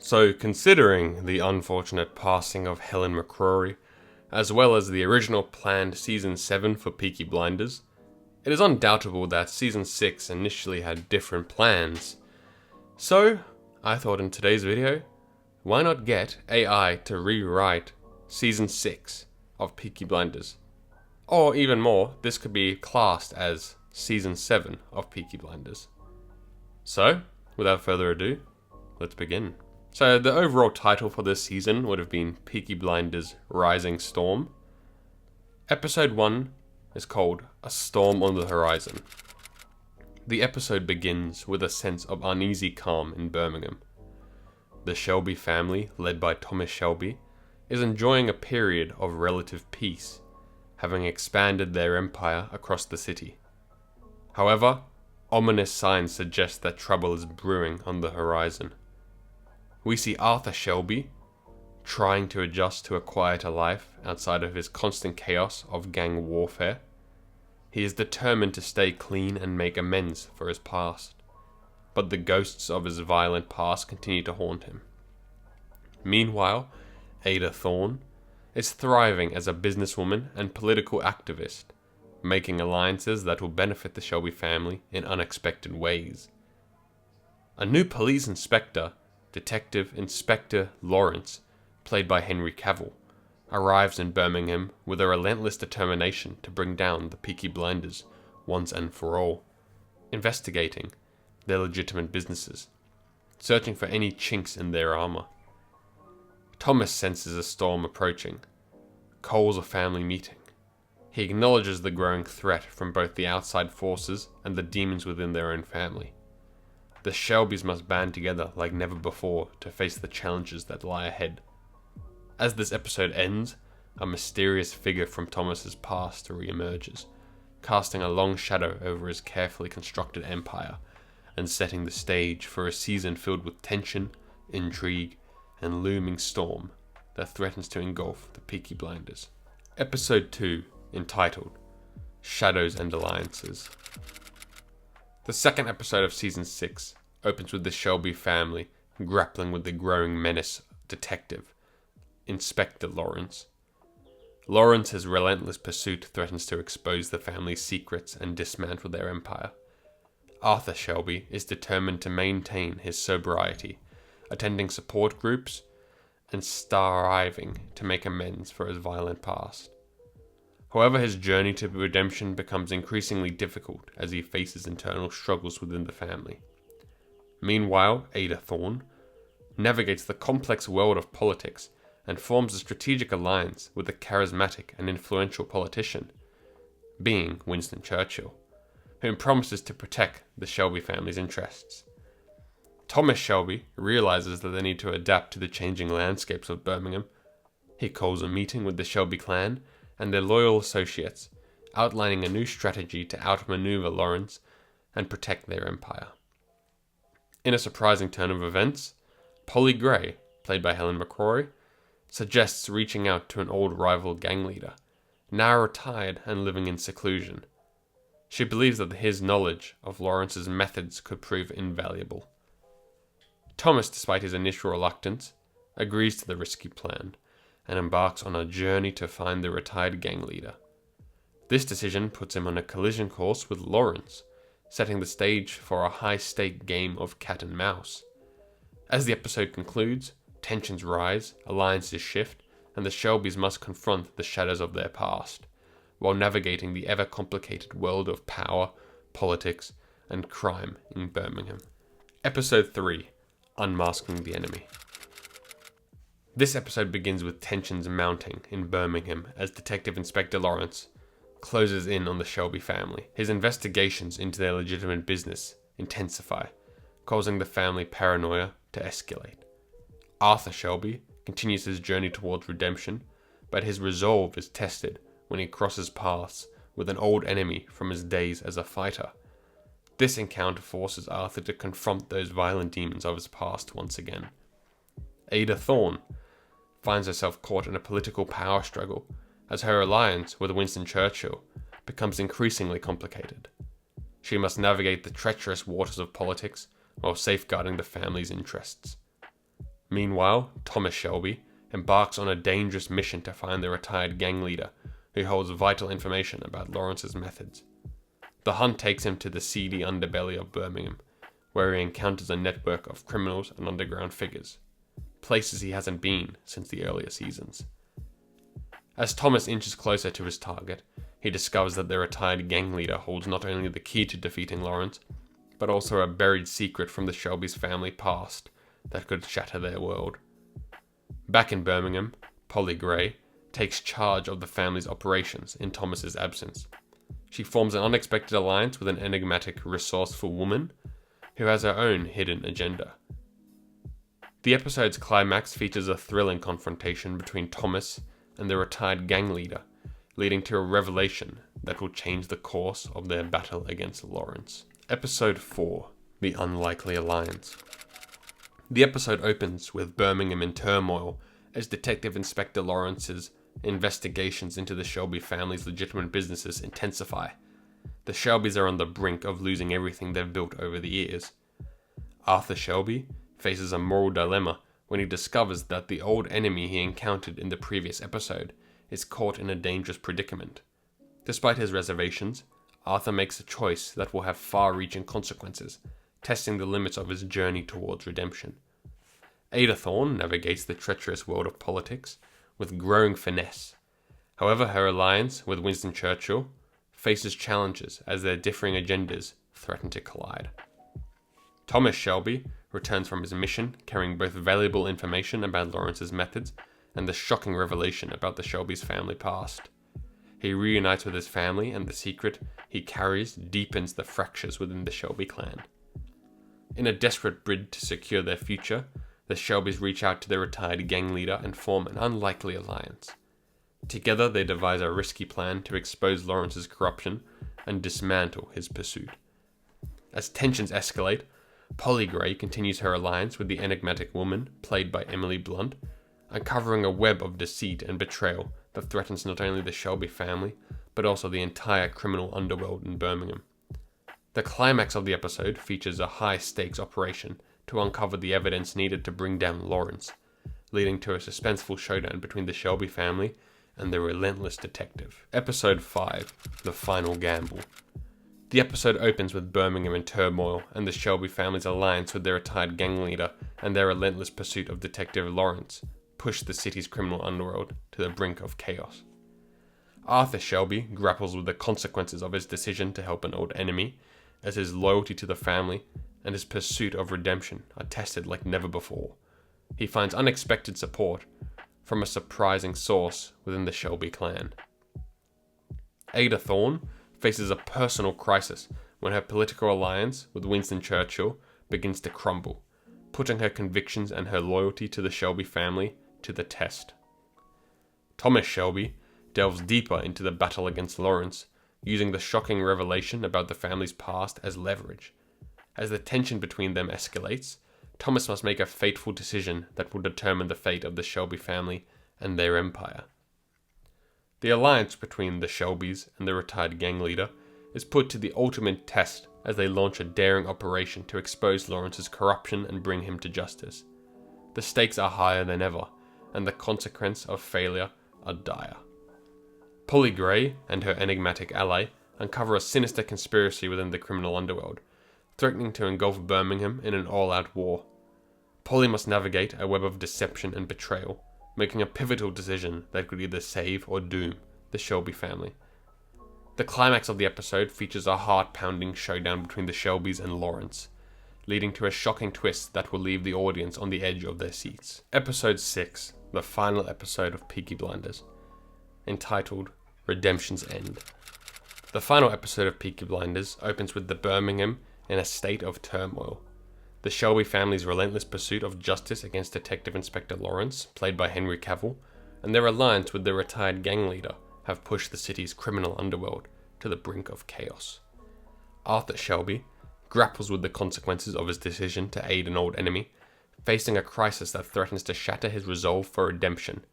So, considering the unfortunate passing of Helen McCrory, as well as the original planned Season 7 for Peaky Blinders, it is undoubtable that Season 6 initially had different plans. So, I thought in today's video, why not get AI to rewrite Season 6 of Peaky Blinders? Or even more, this could be classed as Season 7 of Peaky Blinders. So, without further ado, let's begin. So the overall title for this season would have been Peaky Blinders Rising Storm. Episode 1 is called A Storm on the Horizon. The episode begins with a sense of uneasy calm in Birmingham. The Shelby family, led by Thomas Shelby, is enjoying a period of relative peace, having expanded their empire across the city. However, ominous signs suggest that trouble is brewing on the horizon. We see Arthur Shelby trying to adjust to a quieter life outside of his constant chaos of gang warfare. He is determined to stay clean and make amends for his past, but the ghosts of his violent past continue to haunt him. Meanwhile, Ada Thorne is thriving as a businesswoman and political activist, making alliances that will benefit the Shelby family in unexpected ways. A new police inspector, Detective Inspector Lawrence, played by Henry Cavill, arrives in Birmingham with a relentless determination to bring down the Peaky Blinders once and for all, investigating their legitimate businesses, searching for any chinks in their armor. Thomas senses a storm approaching, calls a family meeting. He acknowledges the growing threat from both the outside forces and the demons within their own family. The Shelbys must band together like never before to face the challenges that lie ahead. As this episode ends, a mysterious figure from Thomas's past re-emerges, casting a long shadow over his carefully constructed empire and setting the stage for a season filled with tension, intrigue, and looming storm that threatens to engulf the Peaky Blinders. Episode 2, entitled Shadows and Alliances. The second episode of Season 6 opens with the Shelby family grappling with the growing menace Detective Inspector Lawrence. Lawrence's relentless pursuit threatens to expose the family's secrets and dismantle their empire. Arthur Shelby is determined to maintain his sobriety, attending support groups and striving to make amends for his violent past. However, his journey to redemption becomes increasingly difficult as he faces internal struggles within the family. Meanwhile, Ada Thorne navigates the complex world of politics and forms a strategic alliance with a charismatic and influential politician, being Winston Churchill, whom promises to protect the Shelby family's interests. Thomas Shelby realizes that they need to adapt to the changing landscapes of Birmingham. He calls a meeting with the Shelby clan and their loyal associates, outlining a new strategy to outmaneuver Lawrence and protect their empire. In a surprising turn of events, Polly Gray, played by Helen McCrory, suggests reaching out to an old rival gang leader, now retired and living in seclusion. She believes that his knowledge of Lawrence's methods could prove invaluable. Thomas, despite his initial reluctance, agrees to the risky plan and embarks on a journey to find the retired gang leader. This decision puts him on a collision course with Lawrence, setting the stage for a high-stake game of cat and mouse. As the episode concludes, tensions rise, alliances shift, and the Shelbys must confront the shadows of their past, while navigating the ever-complicated world of power, politics, and crime in Birmingham. Episode 3, Unmasking the Enemy. This episode begins with tensions mounting in Birmingham as Detective Inspector Lawrence closes in on the Shelby family. His investigations into their legitimate business intensify, causing the family paranoia to escalate. Arthur Shelby continues his journey towards redemption, but his resolve is tested when he crosses paths with an old enemy from his days as a fighter. This encounter forces Arthur to confront those violent demons of his past once again. Ada Thorne finds herself caught in a political power struggle as her alliance with Winston Churchill becomes increasingly complicated. She must navigate the treacherous waters of politics while safeguarding the family's interests. Meanwhile, Thomas Shelby embarks on a dangerous mission to find the retired gang leader who holds vital information about Lawrence's methods. The hunt takes him to the seedy underbelly of Birmingham, where he encounters a network of criminals and underground figures, places he hasn't been since the earlier seasons. As Thomas inches closer to his target, he discovers that the retired gang leader holds not only the key to defeating Lawrence, but also a buried secret from the Shelby's family past that could shatter their world. Back in Birmingham, Polly Gray takes charge of the family's operations in Thomas's absence. She forms an unexpected alliance with an enigmatic, resourceful woman who has her own hidden agenda. The episode's climax features a thrilling confrontation between Thomas and the retired gang leader, leading to a revelation that will change the course of their battle against Lawrence. Episode 4, The Unlikely Alliance. The episode opens with Birmingham in turmoil as Detective Inspector Lawrence's investigations into the Shelby family's legitimate businesses intensify. The Shelbys are on the brink of losing everything they've built over the years. Arthur Shelby faces a moral dilemma when he discovers that the old enemy he encountered in the previous episode is caught in a dangerous predicament. Despite his reservations, Arthur makes a choice that will have far-reaching consequences, testing the limits of his journey towards redemption. Ada Thorne navigates the treacherous world of politics with growing finesse. However, her alliance with Winston Churchill faces challenges as their differing agendas threaten to collide. Thomas Shelby returns from his mission carrying both valuable information about Lawrence's methods and the shocking revelation about the Shelby's family past. He reunites with his family, and the secret he carries deepens the fractures within the Shelby clan. In a desperate bid to secure their future, the Shelbys reach out to their retired gang leader and form an unlikely alliance. Together they devise a risky plan to expose Lawrence's corruption and dismantle his pursuit. As tensions escalate, Polly Gray continues her alliance with the enigmatic woman, played by Emily Blunt, uncovering a web of deceit and betrayal that threatens not only the Shelby family, but also the entire criminal underworld in Birmingham. The climax of the episode features a high-stakes operation to uncover the evidence needed to bring down Lawrence, leading to a suspenseful showdown between the Shelby family and the relentless detective. Episode 5, The Final Gamble. The episode opens with Birmingham in turmoil and the Shelby family's alliance with their retired gang leader and their relentless pursuit of Detective Lawrence push the city's criminal underworld to the brink of chaos. Arthur Shelby grapples with the consequences of his decision to help an old enemy, as his loyalty to the family and his pursuit of redemption are tested like never before. He finds unexpected support from a surprising source within the Shelby clan. Ada Thorne faces a personal crisis when her political alliance with Winston Churchill begins to crumble, putting her convictions and her loyalty to the Shelby family to the test. Thomas Shelby delves deeper into the battle against Lawrence, using the shocking revelation about the family's past as leverage. As the tension between them escalates, Thomas must make a fateful decision that will determine the fate of the Shelby family and their empire. The alliance between the Shelbys and the retired gang leader is put to the ultimate test as they launch a daring operation to expose Lawrence's corruption and bring him to justice. The stakes are higher than ever, and the consequences of failure are dire. Polly Gray and her enigmatic ally uncover a sinister conspiracy within the criminal underworld, threatening to engulf Birmingham in an all-out war. Polly must navigate a web of deception and betrayal, making a pivotal decision that could either save or doom the Shelby family. The climax of the episode features a heart-pounding showdown between the Shelbys and Lawrence, leading to a shocking twist that will leave the audience on the edge of their seats. Episode 6, the final episode of Peaky Blinders, entitled Redemption's End. The final episode of Peaky Blinders opens with the Birmingham in a state of turmoil. The Shelby family's relentless pursuit of justice against Detective Inspector Lawrence, played by Henry Cavill, and their alliance with the retired gang leader have pushed the city's criminal underworld to the brink of chaos. Arthur Shelby grapples with the consequences of his decision to aid an old enemy, facing a crisis that threatens to shatter his resolve for redemption,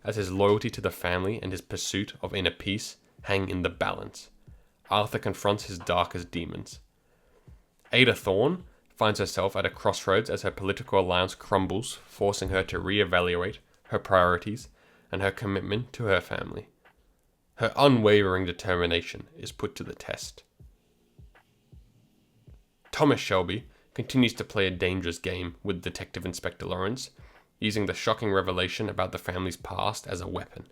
as his loyalty to the family and his pursuit of inner peace hang in the balance. Arthur confronts his darkest demons. Ada Thorne finds herself at a crossroads as her political alliance crumbles, forcing her to reevaluate her priorities and her commitment to her family. Her unwavering determination is put to the test. Thomas Shelby continues to play a dangerous game with Detective Inspector Lawrence, using the shocking revelation about the family's past as a weapon.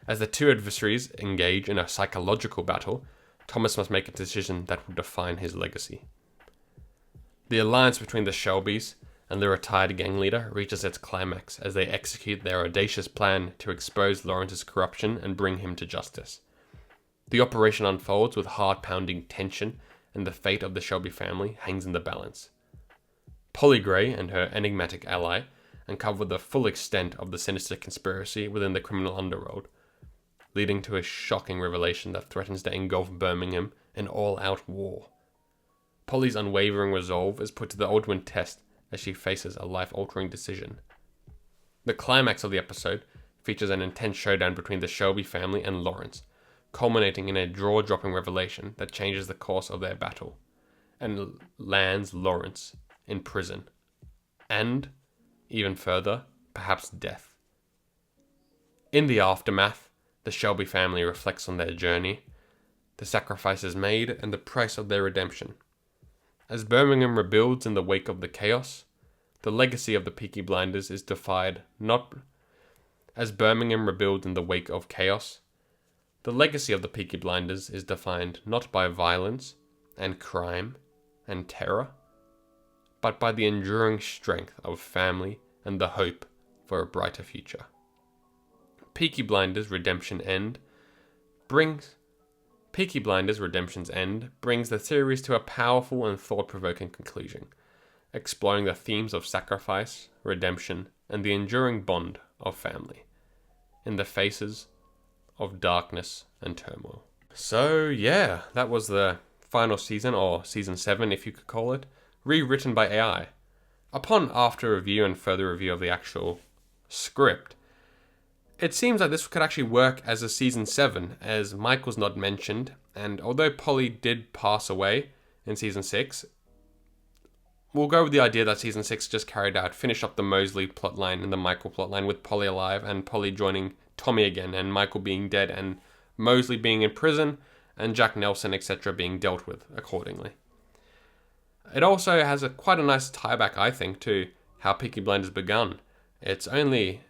As the two adversaries engage in a psychological battle, Thomas must make a decision that will define his legacy. The alliance between the Shelbys and the retired gang leader reaches its climax as they execute their audacious plan to expose Lawrence's corruption and bring him to justice. The operation unfolds with heart-pounding tension, and the fate of the Shelby family hangs in the balance. Polly Gray and her enigmatic ally uncover the full extent of the sinister conspiracy within the criminal underworld, leading to a shocking revelation that threatens to engulf Birmingham in all-out war. Polly's unwavering resolve is put to the ultimate test as she faces a life-altering decision. The climax of the episode features an intense showdown between the Shelby family and Lawrence, culminating in a jaw-dropping revelation that changes the course of their battle and lands Lawrence in prison, and, even further, perhaps death. In the aftermath, the Shelby family reflects on their journey, the sacrifices made, and the price of their redemption. As Birmingham rebuilds in the wake of the chaos, the legacy of the Peaky Blinders is defined not... As Birmingham rebuilds in the wake of chaos, the legacy of the Peaky Blinders is defined not by violence and crime and terror, but by the enduring strength of family and the hope for a brighter future. Peaky Blinders Redemption's End brings the series to a powerful and thought-provoking conclusion, exploring the themes of sacrifice, redemption, and the enduring bond of family in the faces of darkness and turmoil. So yeah, that was the final season, or season 7 if you could call it, rewritten by AI. Upon after review and further review of the actual script, it seems like this could actually work as a season 7, as Mike was not mentioned, and although Polly did pass away in season 6, we'll go with the idea that season 6 just finished up the Mosley plotline and the Michael plotline with Polly alive and Polly joining Tommy again, and Michael being dead and Mosley being in prison and Jack Nelson etc. being dealt with accordingly. It also has quite a nice tieback, I think, to how Peaky Blinders begun. It's only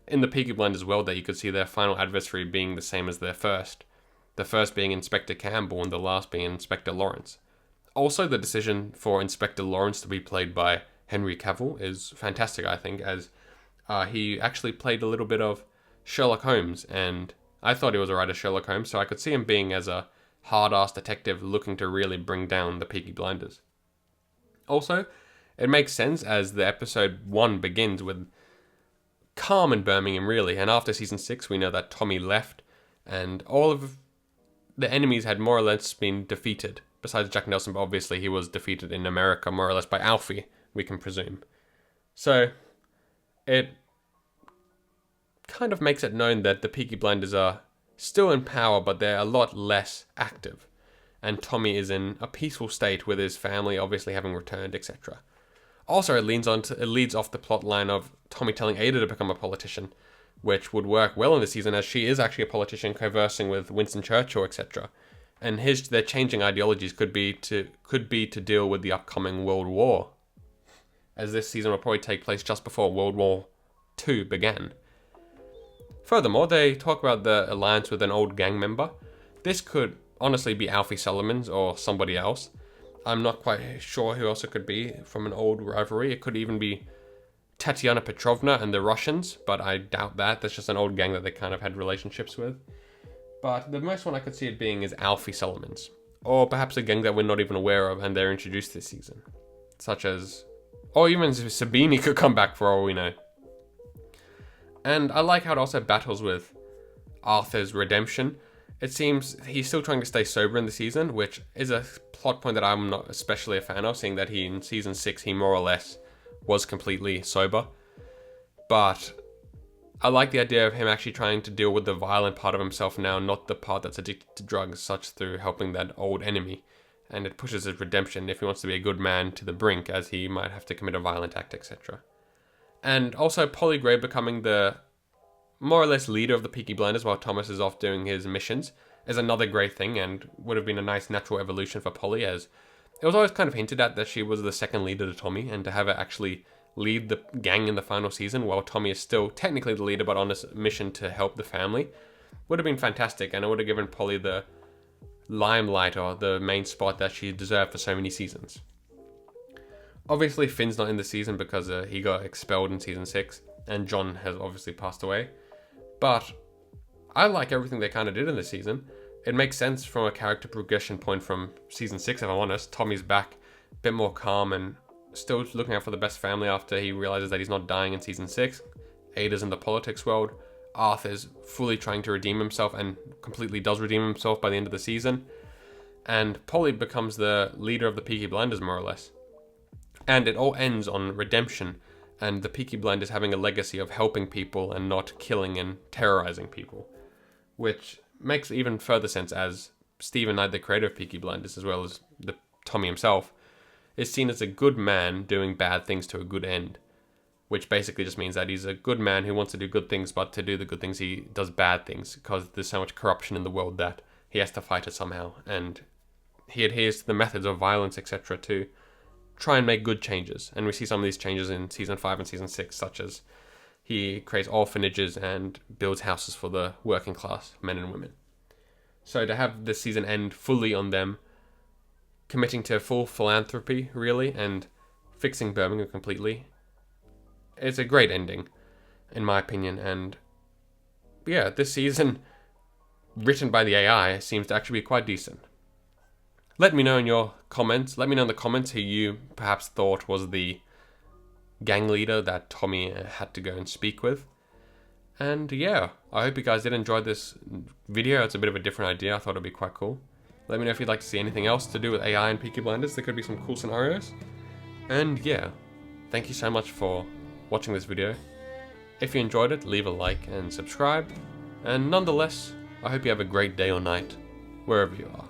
in the Peaky Blinders world that you could see their final adversary being the same as their first. The first being Inspector Campbell and the last being Inspector Lawrence. Also, the decision for Inspector Lawrence to be played by Henry Cavill is fantastic, I think, as he actually played a little bit of Sherlock Holmes, and I thought he was alright as Sherlock Holmes, so I could see him being as a hard-ass detective looking to really bring down the Peaky Blinders. Also, it makes sense as the episode 1 begins with calm in Birmingham, really, and after season 6 we know that Tommy left, and all of the enemies had more or less been defeated, besides Jack Nelson, but obviously he was defeated in America more or less by Alfie, we can presume. So, it kind of makes it known that the Peaky Blinders are still in power, but they're a lot less active. And Tommy is in a peaceful state with his family obviously having returned, etc. Also, it leads off the plot line of Tommy telling Ada to become a politician, which would work well in the season as she is actually a politician conversing with Winston Churchill, etc. And their changing ideologies could be to deal with the upcoming World War, as this season will probably take place just before World War II began. Furthermore, they talk about the alliance with an old gang member. This could honestly be Alfie Solomons or somebody else. I'm not quite sure who else it could be from an old rivalry. It could even be Tatiana Petrovna and the Russians, but I doubt that. That's just an old gang that they kind of had relationships with. But the most one I could see it being is Alfie Solomons. Or perhaps a gang that we're not even aware of and they're introduced this season. Such as... or even Sabini could come back for all we know. And I like how it also battles with Arthur's redemption. It seems he's still trying to stay sober in the season, which is a plot point that I'm not especially a fan of, seeing that in season 6 he more or less was completely sober. But I like the idea of him actually trying to deal with the violent part of himself now, not the part that's addicted to drugs, such through helping that old enemy and it pushes his redemption if he wants to be a good man to the brink, as he might have to commit a violent act, etc. And also Polly Gray becoming the more or less leader of the Peaky Blinders while Thomas is off doing his missions is another great thing, and would have been a nice natural evolution for Polly, as it was always kind of hinted at that she was the second leader to Tommy, and to have her actually lead the gang in the final season while Tommy is still technically the leader but on a mission to help the family would have been fantastic, and it would have given Polly the limelight or the main spot that she deserved for so many seasons. Obviously Finn's not in the season because he got expelled in season 6, and John has obviously passed away, but I like everything they kind of did in this season. It makes sense from a character progression point from season 6, if I'm honest. Tommy's back, a bit more calm and still looking out for the best family after he realizes that he's not dying in season 6. Ada's in the politics world. Arthur's fully trying to redeem himself and completely does redeem himself by the end of the season. And Polly becomes the leader of the Peaky Blinders, more or less. And it all ends on redemption and the Peaky Blinders having a legacy of helping people and not killing and terrorizing people. Which makes even further sense as Stephen Knight, the creator of Peaky Blinders, as well as Tommy himself, is seen as a good man doing bad things to a good end. Which basically just means that he's a good man who wants to do good things, but to do the good things he does bad things, because there's so much corruption in the world that he has to fight it somehow. And he adheres to the methods of violence, etc. to try and make good changes. And we see some of these changes in season 5 and season 6, such as he creates orphanages and builds houses for the working class men and women. So to have this season end fully on them committing to full philanthropy, really, and fixing Birmingham completely, it's a great ending, in my opinion. And yeah, this season, written by the AI, seems to actually be quite decent. Let me know in your comments. Let me know in the comments who you perhaps thought was the gang leader that Tommy had to go and speak with. And yeah, I hope you guys did enjoy this video. It's a bit of a different idea. I thought it'd be quite cool. Let me know if you'd like to see anything else to do with AI and Peaky Blinders. There could be some cool scenarios. And yeah, thank you so much for watching this video. If you enjoyed it, leave a like and subscribe. And nonetheless, I hope you have a great day or night, wherever you are.